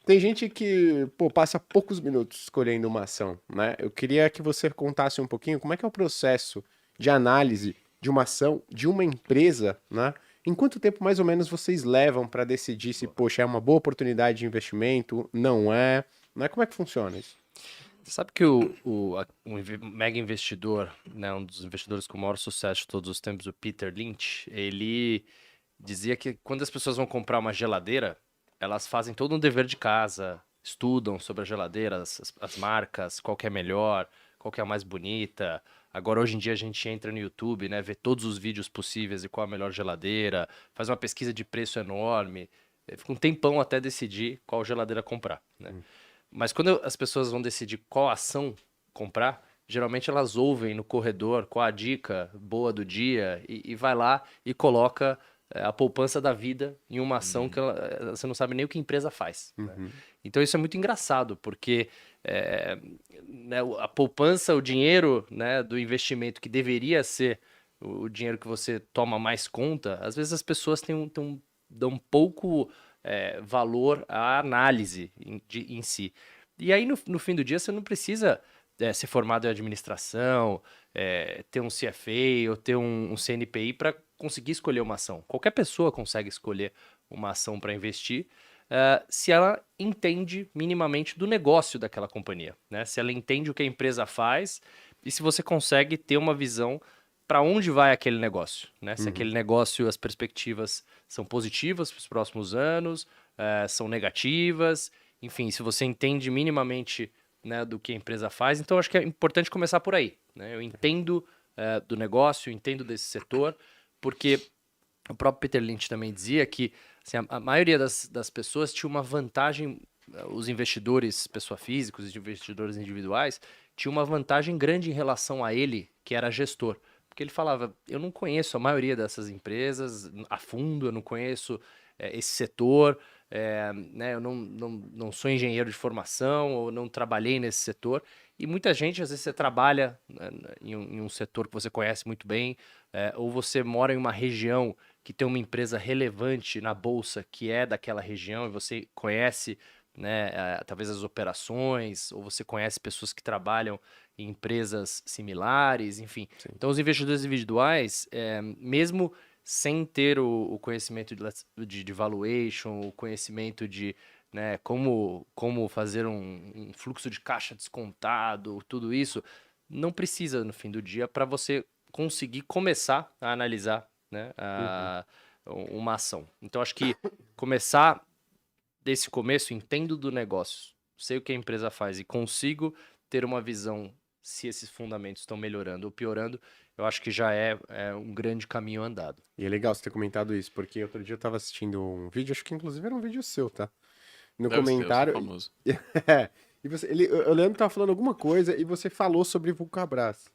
Tem gente que, pô, passa poucos minutos escolhendo uma ação, né? Eu queria que você contasse um pouquinho como é que é o processo de análise de uma ação de uma empresa, né? Em quanto tempo mais ou menos vocês levam para decidir se, poxa, é uma boa oportunidade de investimento, não é, né? Como é que funciona isso? Sabe que mega investidor, né, um dos investidores com o maior sucesso de todos os tempos, o Peter Lynch, ele dizia que quando as pessoas vão comprar uma geladeira, elas fazem todo um dever de casa, estudam sobre a geladeira, as marcas, qual que é melhor, qual que é a mais bonita. Agora, hoje em dia, a gente entra no YouTube, né, vê todos os vídeos possíveis e qual a melhor geladeira, faz uma pesquisa de preço enorme, fica um tempão até decidir qual geladeira comprar, né? Mas quando as pessoas vão decidir qual ação comprar, geralmente elas ouvem no corredor qual a dica boa do dia e vai lá e coloca a poupança da vida em uma ação que Uhum. você não sabe nem o que a empresa faz, né? Uhum, Então isso é muito engraçado, porque é, né, a poupança, o dinheiro, né, do investimento que deveria ser o dinheiro que você toma mais conta, às vezes as pessoas dão pouco valor à análise em si. E aí, no fim do dia, você não precisa ser formado em administração, ter um CFA ou ter um CNPI para conseguir escolher uma ação. Qualquer pessoa consegue escolher uma ação para investir, se ela entende minimamente do negócio daquela companhia, né? Se ela entende o que a empresa faz e se você consegue ter uma visão para onde vai aquele negócio, né? Se uhum. aquele negócio, as perspectivas são positivas para os próximos anos, são negativas, enfim, se você entende minimamente, né, do que a empresa faz, então acho que é importante começar por aí, né? Eu entendo do negócio, eu entendo desse setor, porque o próprio Peter Lynch também dizia que assim, a maioria das pessoas tinha uma vantagem, os investidores, pessoa física, os investidores individuais, tinha uma vantagem grande em relação a ele, que era gestor. Porque ele falava, eu não conheço a maioria dessas empresas a fundo, eu não conheço esse setor, né, eu não sou engenheiro de formação, ou não trabalhei nesse setor. E muita gente, às vezes você trabalha né, em um setor que você conhece muito bem, ou você mora em uma região que tem uma empresa relevante na bolsa que é daquela região e você conhece, né, talvez as operações, ou você conhece pessoas que trabalham em empresas similares, enfim. Sim. Então, os investidores individuais, mesmo sem ter o conhecimento de valuation, o conhecimento de né, como fazer um fluxo de caixa descontado, tudo isso, não precisa no fim do dia para você conseguir começar a analisar né, Uhum. uma ação. Então, acho que começar desse começo, entendo do negócio, sei o que a empresa faz e consigo ter uma visão se esses fundamentos estão melhorando ou piorando, eu acho que já é um grande caminho andado. E é legal você ter comentado isso, porque outro dia eu tava assistindo um vídeo, acho que inclusive era um vídeo seu, tá? No Deve ser, eu sou comentário. famoso. É, e você, eu lembro que tava falando alguma coisa e você falou sobre Vulcabras.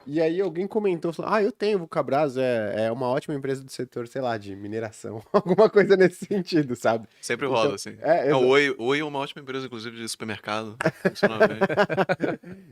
E aí alguém comentou, falou, eu tenho Vulcabras, é uma ótima empresa do setor, sei lá, de mineração. Alguma coisa nesse sentido, sabe? Sempre rola, Então, assim. é, Não, exa- Oi é uma ótima empresa, inclusive, de supermercado. Funciona bem.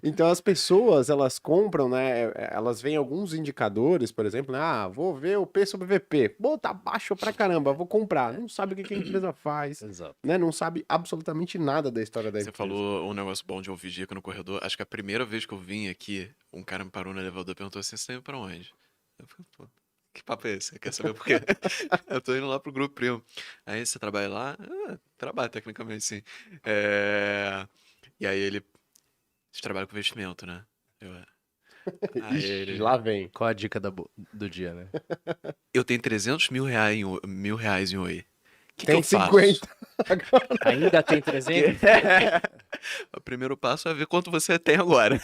Então as pessoas, elas compram, né? Elas veem alguns indicadores, por exemplo, né? Vou ver o P sobre VP. Pô, tá baixo pra caramba, vou comprar. Não sabe o que que a empresa faz, Exato. né? Não sabe absolutamente nada da história da Você empresa. falou um negócio bom de ouvir dica no corredor. Acho que a primeira vez que eu vim aqui, um cara me parou no elevador e perguntou assim: você tá indo pra onde? Eu falei, pô, que papo é esse? Você quer saber por quê? Eu tô indo lá pro Grupo Primo. Aí você trabalha lá? Trabalho, tecnicamente, sim. É... E aí ele. Você trabalha com investimento, né? Eu, "É." Aí Ixi, ele. lá vem. Qual a dica do dia, né? Eu tenho 300 mil reais em Oi. O que eu Tem faço? 50 agora. Ainda tem Que- 300? O primeiro passo é ver quanto você tem agora.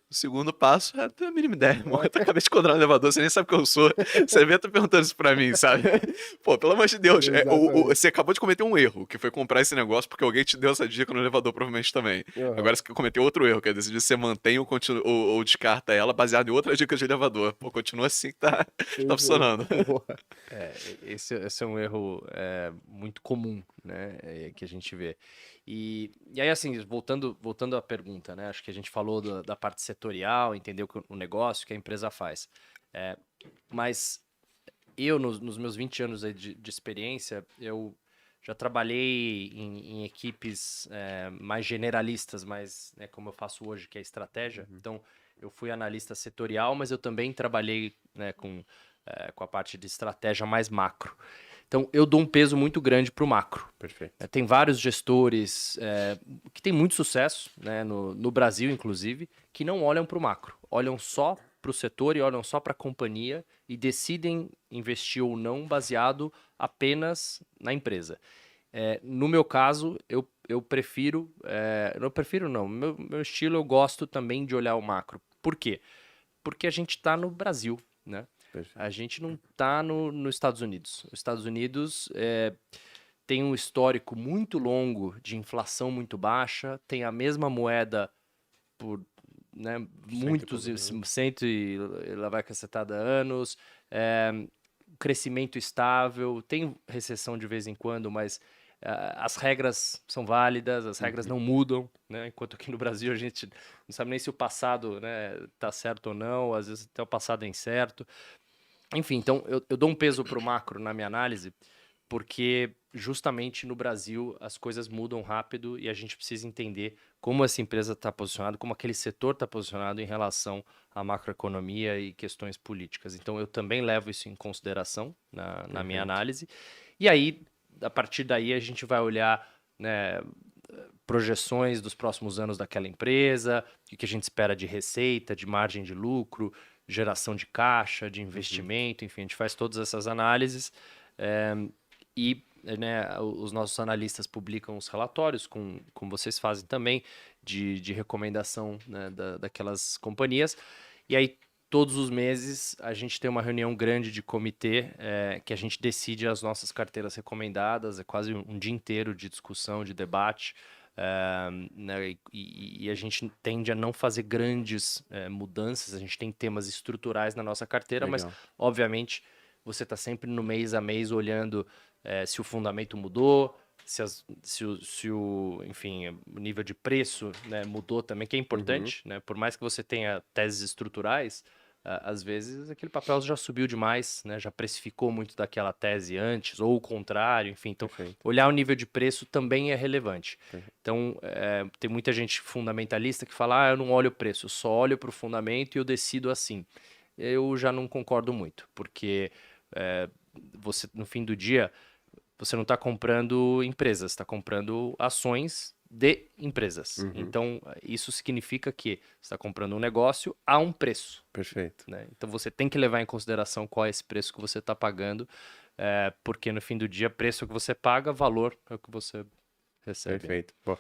O segundo passo é ter a mínima ideia. Irmão. Eu acabei de encontrar no elevador, você nem sabe quem eu sou. Você vem tá perguntando isso pra mim, sabe? Pô, pelo amor de Deus. Exatamente. Você acabou de cometer um erro, que foi comprar esse negócio porque alguém te deu essa dica no elevador, provavelmente também. Agora Aham. você cometeu outro erro, que é decidir se você mantém ou descarta ela baseado em outra dica de elevador. Pô, continua assim que tá Perfeito. funcionando. Boa. Esse é um erro muito comum, né, que a gente vê. E aí, assim, voltando à pergunta, né, acho que a gente falou da parte setorial, entendeu o negócio que a empresa faz. É, mas eu, nos meus 20 anos aí de experiência, eu Já trabalhei em equipes mais generalistas, mais como eu faço hoje, que é estratégia. Então, eu fui analista setorial, mas eu também trabalhei com a parte de estratégia mais macro. Então, eu dou um peso muito grande para o macro. Perfeito. Tem vários gestores que têm muito sucesso, no Brasil, inclusive, que não olham para o macro. Olham só para o setor e olham só para a companhia e decidem investir ou não baseado apenas na empresa. No meu caso, eu prefiro... não prefiro, não. Meu estilo, eu gosto também de olhar o macro. Por quê? Porque a gente está no Brasil, né? Perfeito. A gente não está nos Estados Unidos. Os Estados Unidos tem um histórico muito longo de inflação muito baixa, tem a mesma moeda por muitos, cento e lá vai cacetada anos, crescimento estável, tem recessão de vez em quando, mas as regras são válidas, as regras não mudam, né? Enquanto aqui no Brasil a gente não sabe nem se o passado tá certo ou não, às vezes até o passado é incerto. Enfim, então eu dou um peso para o macro na minha análise, porque justamente no Brasil as coisas mudam rápido e a gente precisa entender como essa empresa está posicionada, como aquele setor está posicionado em relação à macroeconomia e questões políticas. Então eu também levo isso em consideração na minha análise. E aí, a partir daí, a gente vai olhar projeções dos próximos anos daquela empresa, o que a gente espera de receita, de margem de lucro, geração de caixa, de investimento, enfim, a gente faz todas essas análises e os nossos analistas publicam os relatórios, como vocês fazem também, de recomendação daquelas companhias. E aí, todos os meses, a gente tem uma reunião grande de comitê que a gente decide as nossas carteiras recomendadas, é quase um dia inteiro de discussão, de debate. E a gente tende a não fazer grandes mudanças, a gente tem temas estruturais na nossa carteira, Legal. mas obviamente você está sempre no mês a mês olhando se o fundamento mudou, enfim, o nível de preço mudou também, que é importante, né? Por mais que você tenha teses estruturais, às vezes aquele papel já subiu demais, né? Já precificou muito daquela tese antes, ou o contrário, enfim. Então, Perfeito. olhar o nível de preço também é relevante. Perfeito. Então, tem muita gente fundamentalista que fala, eu não olho o preço, eu só olho para o fundamento e eu decido assim. Eu já não concordo muito, porque você, no fim do dia, você não está comprando empresas, está comprando ações de empresas. Então, isso significa que você está comprando um negócio a um preço. Perfeito. Né? Então, você tem que levar em consideração qual é esse preço que você está pagando, porque no fim do dia, preço é o que você paga, valor é o que você recebe. Perfeito. Bom,